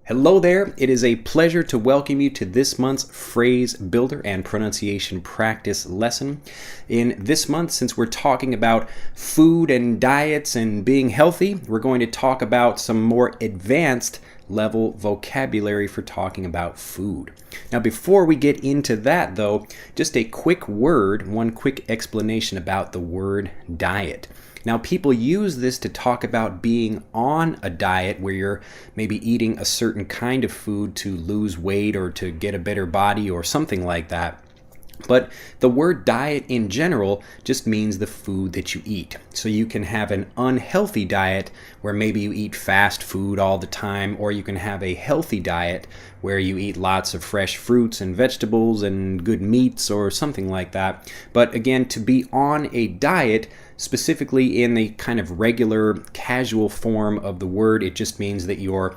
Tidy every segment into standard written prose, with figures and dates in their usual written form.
Hello there. It is a pleasure to welcome you to this month's phrase builder and pronunciation practice lesson. In this month, since we're talking about food and diets and being healthy, we're going to talk about some more advanced level vocabulary for talking about food. Now, before we get into that though, just a quick word, one quick explanation about the word diet. Now, people use this to talk about being on a diet where you're maybe eating a certain kind of food to lose weight or to get a better body or something like that. But the word diet in general just means the food that you eat. So you can have an unhealthy diet where maybe you eat fast food all the time, or you can have a healthy diet where you eat lots of fresh fruits and vegetables and good meats or something like that. But again, to be on a diet, specifically in the kind of regular casual form of the word, it just means that you're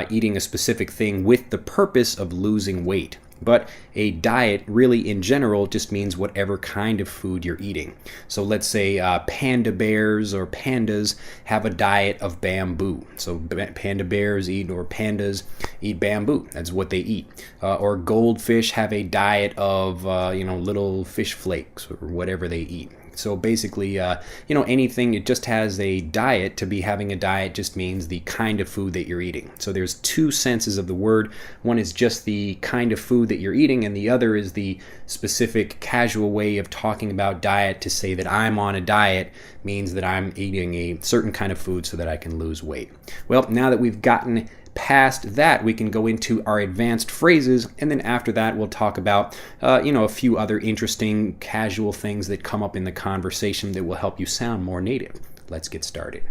eating a specific thing with the purpose of losing weight. But a diet really in general just means whatever kind of food you're eating. So let's say panda bears or pandas have a diet of bamboo. So panda bears eat, or pandas eat bamboo. That's what they eat. Or goldfish have a diet of little fish flakes or whatever they eat. So basically, anything, it just has a diet. To be having a diet just means the kind of food that you're eating. So there's two senses of the word. One is just the kind of food that you're eating, and the other is the specific casual way of talking about diet. To say that I'm on a diet means that I'm eating a certain kind of food so that I can lose weight. Well, now that we've gotten past that, we can go into our advanced phrases, and then after that we'll talk about a few other interesting casual things that come up in the conversation that will help you sound more native. Let's get started.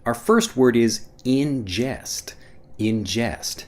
Our first word is ingest. Ingest.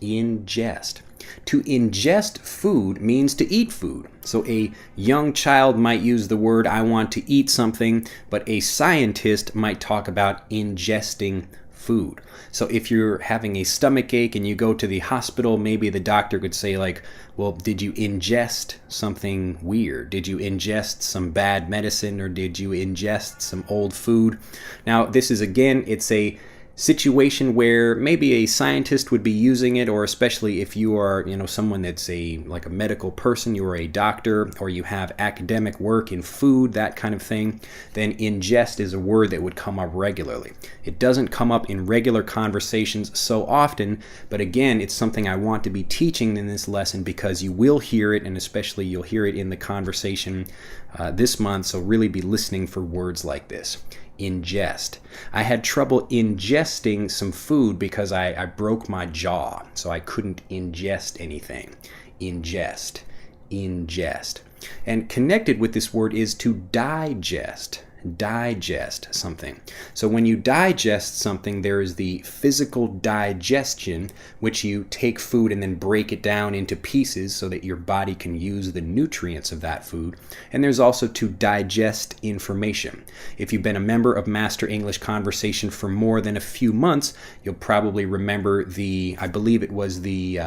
Ingest. To ingest food means to eat food. So a young child might use the word I want to eat something, but a scientist might talk about ingesting food. So if you're having a stomach ache and you go to the hospital, maybe the doctor could say like, well, did you ingest something weird? Did you ingest some bad medicine, or did you ingest some old food? Now, this is, again, it's a situation where maybe a scientist would be using it, or especially if you are, someone that's like a medical person, you are a doctor, or you have academic work in food, that kind of thing, then ingest is a word that would come up regularly. It doesn't come up in regular conversations so often, but again, it's something I want to be teaching in this lesson because you will hear it, and especially you'll hear it in the conversation this month, so really be listening for words like this. Ingest. I had trouble ingesting some food because I broke my jaw, so I couldn't ingest anything. Ingest. Ingest. And connected with this word is to digest. Digest something. So when you digest something, there is the physical digestion, which you take food and then break it down into pieces so that your body can use the nutrients of that food. And there's also to digest information. If you've been a member of Master English Conversation for more than a few months, you'll probably remember I believe it was the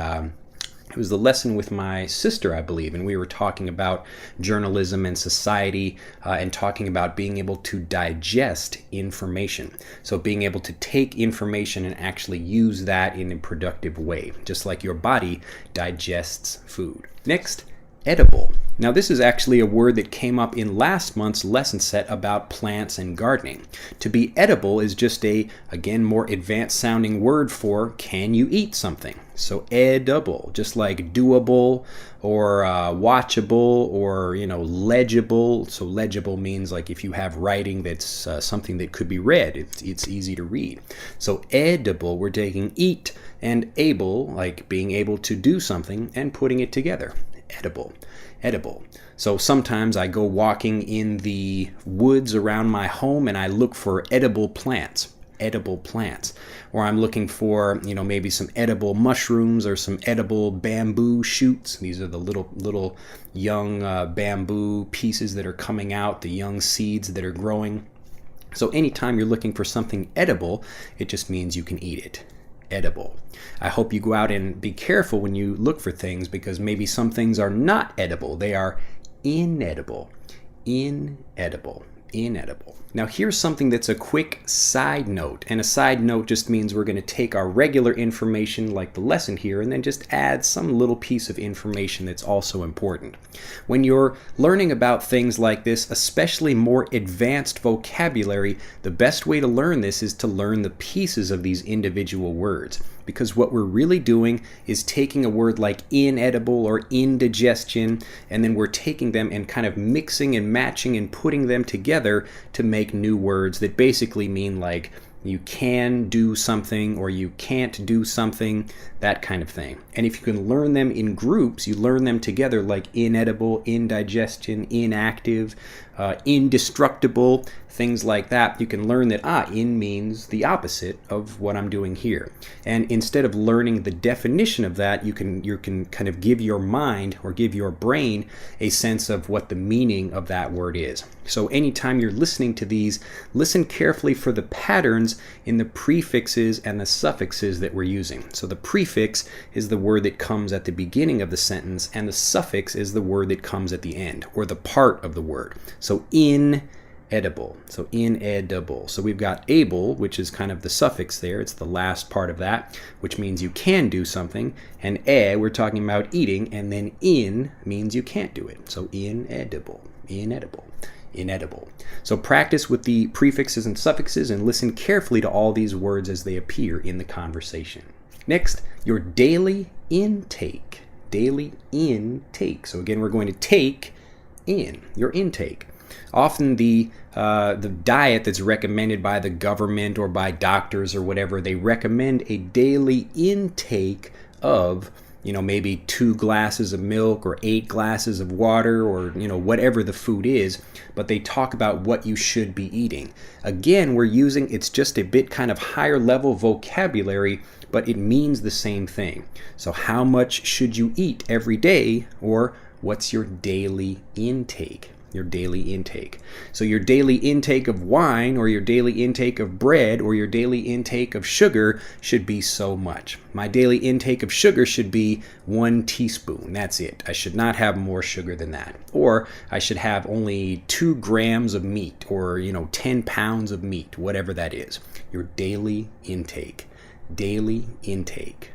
lesson with my sister, I believe, and we were talking about journalism and society and talking about being able to digest information. So being able to take information and actually use that in a productive way, just like your body digests food. Next, edible. Now, this is actually a word that came up in last month's lesson set about plants and gardening. To be edible is just again, more advanced sounding word for can you eat something? So edible, just like doable or watchable or, legible. So legible means like if you have writing that's something that could be read, it's easy to read. So edible, we're taking eat and able, like being able to do something, and putting it together. Edible. Edible. So sometimes I go walking in the woods around my home and I look for edible plants. Edible plants. Or I'm looking for, maybe some edible mushrooms or some edible bamboo shoots. These are the little young bamboo pieces that are coming out, the young seeds that are growing. So anytime you're looking for something edible, it just means you can eat it. Edible. I hope you go out and be careful when you look for things, because maybe some things are not edible. They are inedible. Inedible. Inedible. Now here's something that's a quick side note, and a side note just means we're going to take our regular information like the lesson here and then just add some little piece of information that's also important. When you're learning about things like this, especially more advanced vocabulary, the best way to learn this is to learn the pieces of these individual words. Because what we're really doing is taking a word like inedible or indigestion, and then we're taking them and kind of mixing and matching and putting them together to make new words that basically mean like you can do something or you can't do something, that kind of thing. And if you can learn them in groups, you learn them together like inedible, indigestion, inactive, indestructible, things like that. You can learn that in means the opposite of what I'm doing here. And instead of learning the definition of that, you can kind of give your mind or give your brain a sense of what the meaning of that word is. So anytime you're listening to these, listen carefully for the patterns in the prefixes and the suffixes that we're using. So the prefix is the word that comes at the beginning of the sentence, and the suffix is the word that comes at the end, or the part of the word. So inedible. So inedible. So we've got able, which is kind of the suffix there. It's the last part of that, which means you can do something. And we're talking about eating, and then in means you can't do it. So inedible, inedible, inedible. So practice with the prefixes and suffixes and listen carefully to all these words as they appear in the conversation. Next, your daily intake. Daily intake. So again, we're going to take in, your intake. Often the diet that's recommended by the government or by doctors or whatever, they recommend a daily intake of, maybe 2 glasses of milk or 8 glasses of water or, whatever the food is, but they talk about what you should be eating. Again, it's just a bit kind of higher level vocabulary, but it means the same thing. So how much should you eat every day, or what's your daily intake? Your daily intake. So your daily intake of wine or your daily intake of bread or your daily intake of sugar should be so much. My daily intake of sugar should be 1 teaspoon. That's it. I should not have more sugar than that. Or I should have only 2 grams of meat or, 10 pounds of meat, whatever that is. Your daily intake. Daily intake.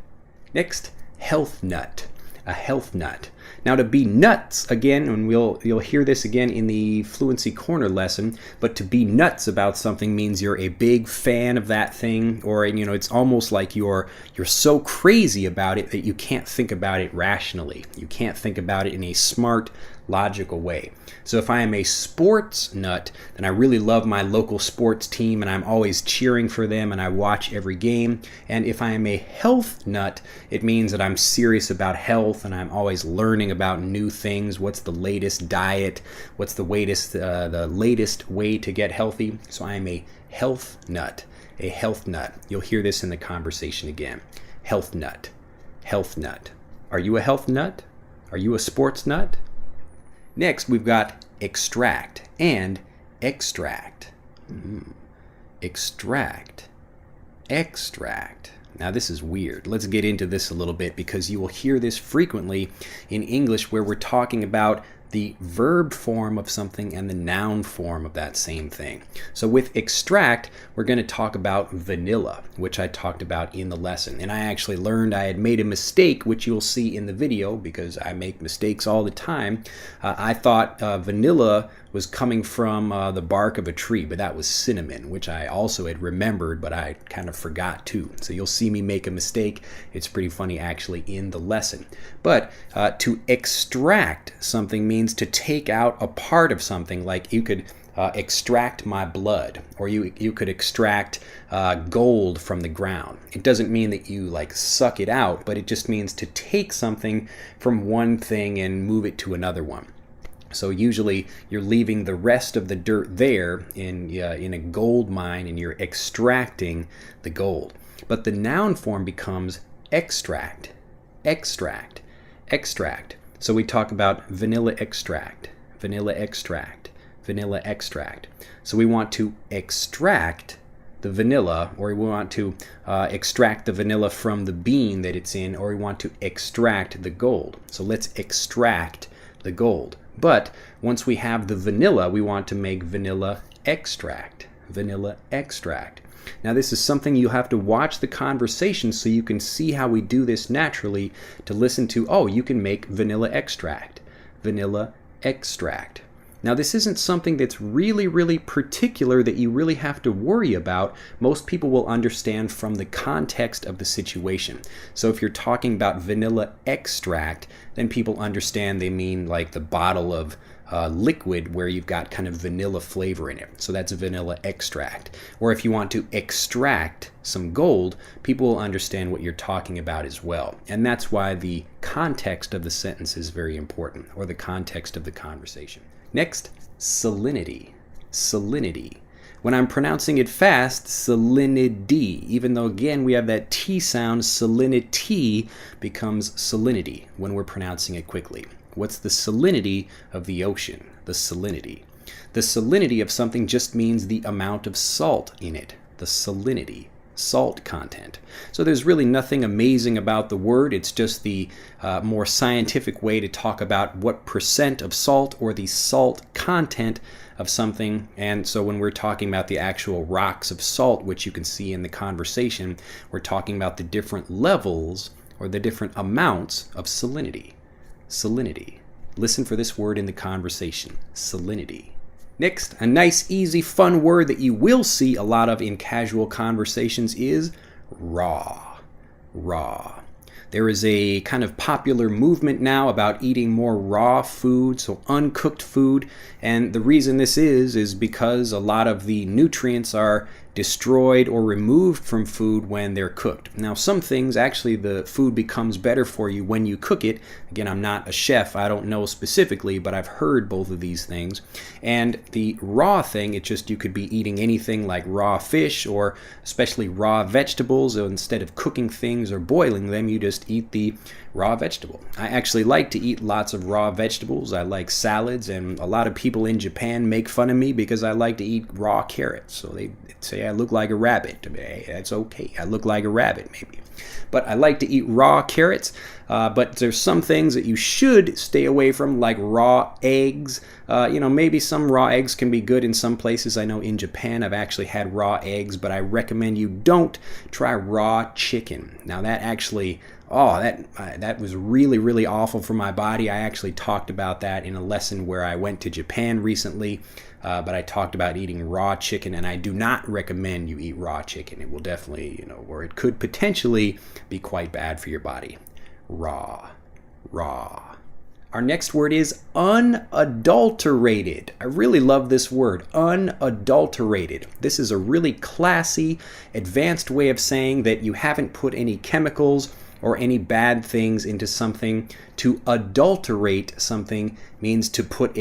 Next, health nut. A health nut. Now to be nuts, again, and you'll hear this again in the Fluency Corner lesson, but to be nuts about something means you're a big fan of that thing, or it's almost like you're so crazy about it that you can't think about it rationally. You can't think about it in a smart, logical way. So if I am a sports nut, then I really love my local sports team and I'm always cheering for them and I watch every game. And if I am a health nut, it means that I'm serious about health and I'm always learning about new things. What's the latest diet? What's the latest way to get healthy? So I am a health nut. A health nut. You'll hear this in the conversation again. Health nut. Health nut. Are you a health nut? Are you a sports nut? Next, we've got extract and extract. Extract. Extract. Now this is weird. Let's get into this a little bit because you will hear this frequently in English where we're talking about the verb form of something and the noun form of that same thing. So with extract, we're going to talk about vanilla, which I talked about in the lesson. And I actually learned I had made a mistake, which you'll see in the video because I make mistakes all the time. I thought vanilla was coming from the bark of a tree, but that was cinnamon, which I also had remembered, but I kind of forgot too. So you'll see me make a mistake. It's pretty funny actually in the lesson. But to extract something means to take out a part of something, like you could extract my blood, or you could extract gold from the ground. It doesn't mean that you like suck it out, but it just means to take something from one thing and move it to another one. So usually you're leaving the rest of the dirt there in a gold mine and you're extracting the gold. But the noun form becomes extract, extract, extract. So we talk about vanilla extract, vanilla extract, vanilla extract. So we want to extract the vanilla, or we want to extract the vanilla from the bean that it's in, or we want to extract the gold. So let's extract the gold. But once we have the vanilla, we want to make vanilla extract, vanilla extract. Now this is something you have to watch the conversation so you can see how we do this naturally to listen to, oh, you can make vanilla extract, vanilla extract. Now this isn't something that's really particular that you really have to worry about. Most people will understand from the context of the situation. So if you're talking about vanilla extract, then people understand they mean like the bottle of liquid where you've got kind of vanilla flavor in it. So that's a vanilla extract. Or if you want to extract some gold, people will understand what you're talking about as well. And that's why the context of the sentence is very important, or the context of the conversation. Next, salinity. Salinity. When I'm pronouncing it fast, salinity. Even though, again, we have that T sound, salinity becomes salinity when we're pronouncing it quickly. What's the salinity of the ocean? The salinity. The salinity of something just means the amount of salt in it. The salinity. Salt content. So there's really nothing amazing about the word. It's just the more scientific way to talk about what percent of salt or the salt content of something. And so when we're talking about the actual rocks of salt, which you can see in the conversation, we're talking about the different levels or the different amounts of salinity. Salinity. Listen for this word in the conversation. Salinity. Next, a nice, easy, fun word that you will see a lot of in casual conversations is raw. Raw. There is a kind of popular movement now about eating more raw food, so uncooked food. And the reason this is because a lot of the nutrients are destroyed or removed from food when they're cooked. Now, some things, actually, the food becomes better for you when you cook it. Again, I'm not a chef. I don't know specifically, but I've heard both of these things. And the raw thing, it's just you could be eating anything like raw fish or especially raw vegetables. So instead of cooking things or boiling them, you just eat the raw vegetable. I actually like to eat lots of raw vegetables. I like salads, and a lot of people in Japan make fun of me because I like to eat raw carrots. So they say I look like a rabbit. That's okay. I look like a rabbit, maybe. But I like to eat raw carrots. But there's some things that you should stay away from, like raw eggs. Maybe some raw eggs can be good in some places. I know in Japan I've actually had raw eggs, but I recommend you don't try raw chicken. Now that actually, that was really awful for my body. I actually talked about that in a lesson where I went to Japan recently. But I talked about eating raw chicken, and I do not recommend you eat raw chicken. It will definitely, or it could potentially be quite bad for your body. Raw. Our next word is unadulterated. I really love this word, unadulterated. This is a really classy, advanced way of saying that you haven't put any chemicals or any bad things into something. To adulterate something means to put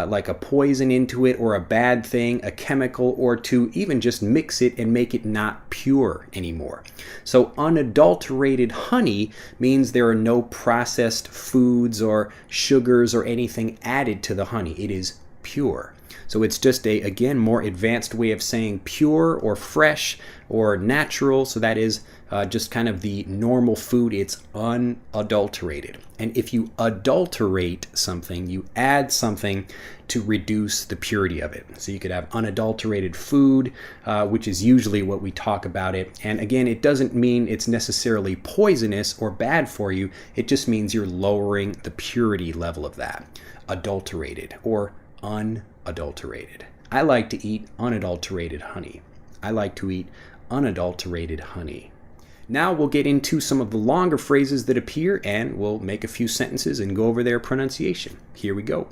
like a poison into it, or a bad thing, a chemical, or to even just mix it and make it not pure anymore. So unadulterated honey means there are no processed foods or sugars or anything added to the honey. It is pure. So it's just a, again, more advanced way of saying pure or fresh or natural. So that is just kind of the normal food. It's unadulterated. And if you adulterate something, you add something to reduce the purity of it. So you could have unadulterated food, which is usually what we talk about it. And again, it doesn't mean it's necessarily poisonous or bad for you. It just means you're lowering the purity level of that. Adulterated or unadulterated. I like to eat unadulterated honey. I like to eat unadulterated honey. Now we'll get into some of the longer phrases that appear, and we'll make a few sentences and go over their pronunciation. Here we go.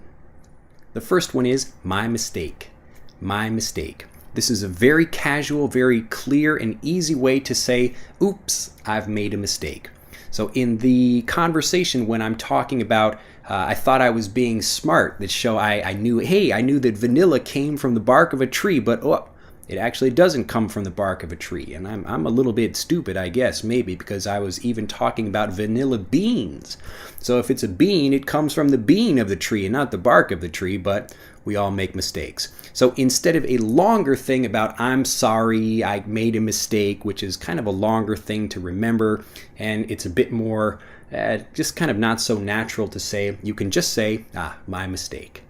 The first one is my mistake. My mistake. This is a very casual, very clear and easy way to say, oops, I've made a mistake. So in the conversation when I'm talking about I thought I was being smart, that show I knew that vanilla came from the bark of a tree, but it actually doesn't come from the bark of a tree. And I'm a little bit stupid, I guess, maybe, because I was even talking about vanilla beans. So if it's a bean, it comes from the bean of the tree and not the bark of the tree, but we all make mistakes. So instead of a longer thing about I'm sorry, I made a mistake, which is kind of a longer thing to remember, and it's a bit more just kind of not so natural to say, you can just say, my mistake.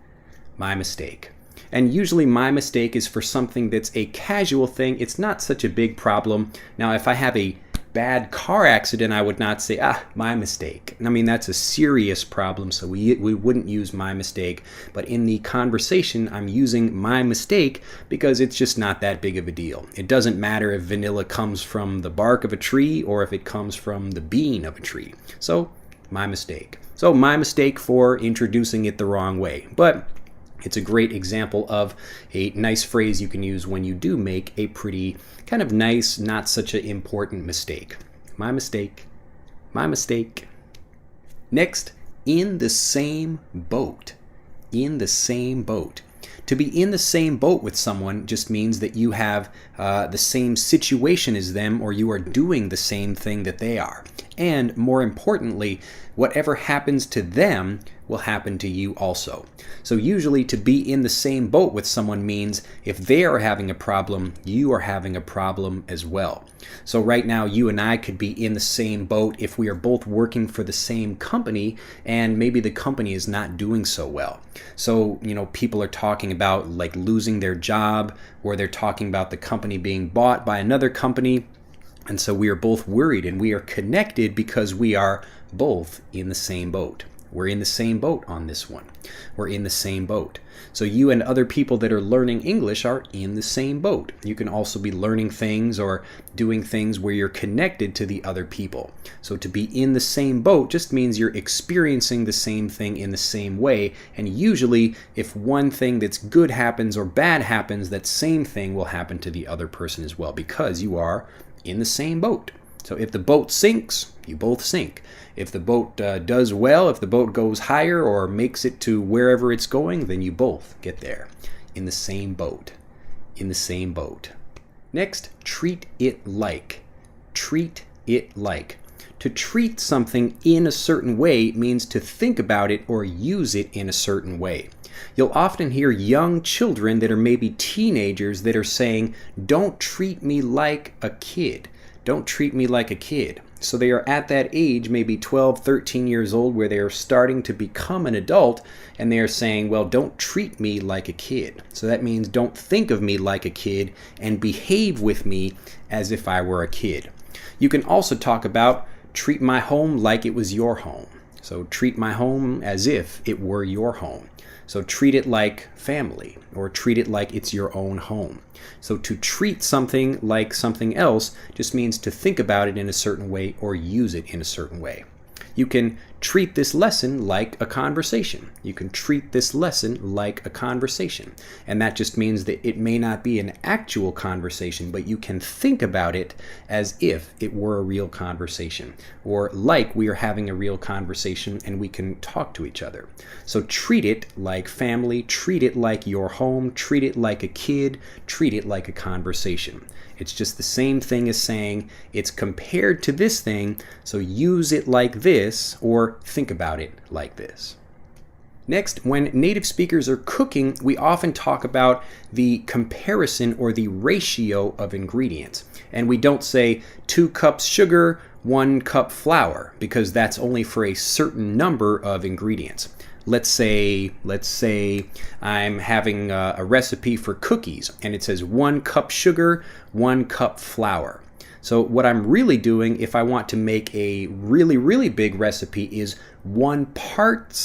My mistake. And usually my mistake is for something that's a casual thing. It's not such a big problem. Now, if I have a bad car accident, I would not say, my mistake. I mean, that's a serious problem, so we wouldn't use my mistake. But in the conversation, I'm using my mistake because it's just not that big of a deal. It doesn't matter if vanilla comes from the bark of a tree or if it comes from the bean of a tree. So, my mistake. So, my mistake for introducing it the wrong way. But it's a great example of a nice phrase you can use when you do make a pretty kind of nice, not such an important mistake. My mistake. My mistake. Next, in the same boat. In the same boat. To be in the same boat with someone just means that you have the same situation as them, or you are doing the same thing that they are. And more importantly, whatever happens to them will happen to you also. So usually to be in the same boat with someone means if they are having a problem, you are having a problem as well. So right now you and I could be in the same boat if we are both working for the same company and maybe the company is not doing so well. So, people are talking about like losing their job, or they're talking about the company being bought by another company. And so we are both worried, and we are connected because we are both in the same boat. We're in the same boat on this one. We're in the same boat. So you and other people that are learning English are in the same boat. You can also be learning things or doing things where you're connected to the other people. So to be in the same boat just means you're experiencing the same thing in the same way. And usually, if one thing that's good happens or bad happens, that same thing will happen to the other person as well, because you are in the same boat. So if the boat sinks, you both sink. If the boat does well, if the boat goes higher or makes it to wherever it's going, then you both get there. In the same boat. In the same boat. Next, treat it like. Treat it like. To treat something in a certain way means to think about it or use it in a certain way. You'll often hear young children that are maybe teenagers that are saying, "Don't treat me like a kid. Don't treat me like a kid." So they are at that age, maybe 12, 13 years old, where they are starting to become an adult, and they are saying, well, don't treat me like a kid. So that means don't think of me like a kid and behave with me as if I were a kid. You can also talk about treat my home like it was your home. So treat my home as if it were your home. So treat it like family, or treat it like it's your own home. So to treat something like something else just means to think about it in a certain way or use it in a certain way. You can treat this lesson like a conversation. You can treat this lesson like a conversation. And that just means that it may not be an actual conversation, but you can think about it as if it were a real conversation, or like we are having a real conversation and we can talk to each other. So treat it like family, treat it like your home, treat it like a kid, treat it like a conversation. It's just the same thing as saying it's compared to this thing, so use it like this or think about it like this. Next, when native speakers are cooking, we often talk about the comparison or the ratio of ingredients. And we don't say 2 cups sugar, 1 cup flour, because that's only for a certain number of ingredients. Let's say I'm having a recipe for cookies and it says 1 cup sugar, 1 cup flour. So what I'm really doing if I want to make a really, really big recipe is 1 part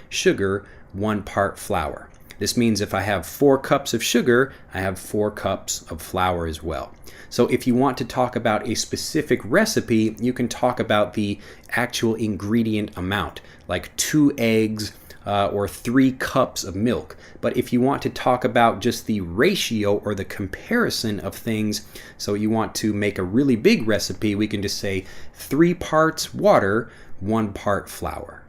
sugar, 1 part flour. This means if I have 4 cups of sugar, I have 4 cups of flour as well. So if you want to talk about a specific recipe, you can talk about the actual ingredient amount, like 2 eggs or 3 cups of milk. But if you want to talk about just the ratio or the comparison of things, so you want to make a really big recipe, we can just say 3 parts water, 1 part flour.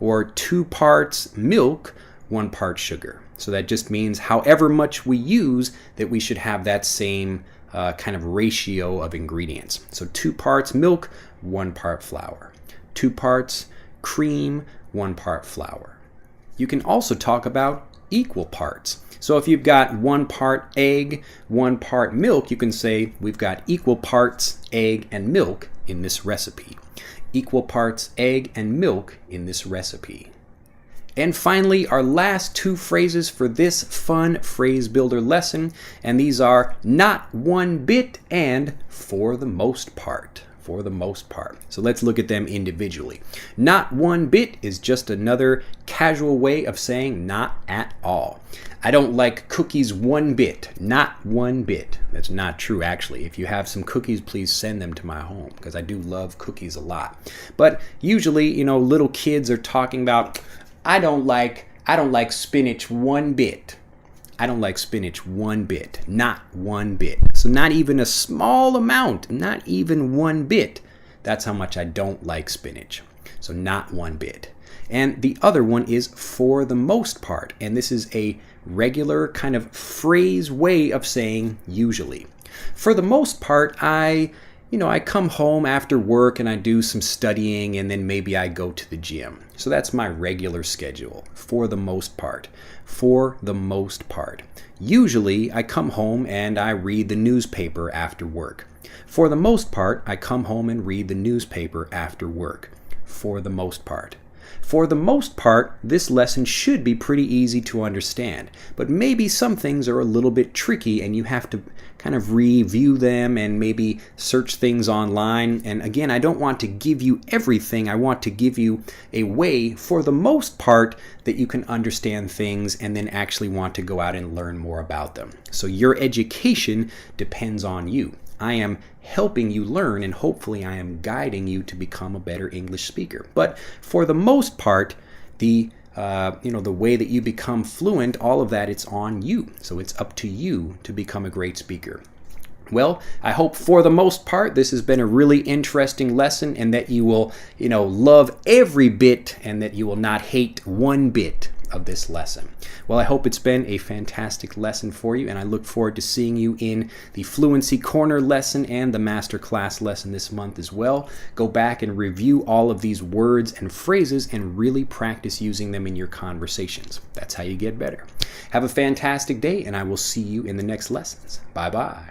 Or 2 parts milk, 1 part sugar. So that just means however much we use, that we should have that same kind of ratio of ingredients. So 2 parts milk, 1 part flour. 2 parts cream, 1 part flour. You can also talk about equal parts. So if you've got 1 part egg, 1 part milk, you can say we've got equal parts egg and milk in this recipe. Equal parts egg and milk in this recipe. And finally, our last two phrases for this fun phrase builder lesson, and these are not one bit and for the most part. For the most part. So let's look at them individually. Not one bit is just another casual way of saying not at all. I don't like cookies one bit. Not one bit. That's not true, actually. If you have some cookies, please send them to my home because I do love cookies a lot. But usually, little kids are talking about, I don't like spinach one bit. I don't like spinach one bit, not one bit. So not even a small amount, not even one bit. That's how much I don't like spinach. So not one bit. And the other one is for the most part. And this is a regular kind of phrase way of saying usually. For the most part, I come home after work and I do some studying and then maybe I go to the gym. So that's my regular schedule, for the most part. For the most part. Usually I come home and I read the newspaper after work. For the most part, I come home and read the newspaper after work. For the most part. For the most part, this lesson should be pretty easy to understand, but maybe some things are a little bit tricky and you have to kind of review them and maybe search things online. And again, I don't want to give you everything. I want to give you a way, for the most part, that you can understand things and then actually want to go out and learn more about them. So your education depends on you. I am helping you learn and hopefully I am guiding you to become a better English speaker. But for the most part, the way that you become fluent, all of that, it's on you. So it's up to you to become a great speaker. Well, I hope for the most part this has been a really interesting lesson and that you will, love every bit and that you will not hate one bit of this lesson. Well, I hope it's been a fantastic lesson for you and I look forward to seeing you in the Fluency Corner lesson and the Masterclass lesson this month as well. Go back and review all of these words and phrases and really practice using them in your conversations. That's how you get better. Have a fantastic day and I will see you in the next lessons. Bye-bye.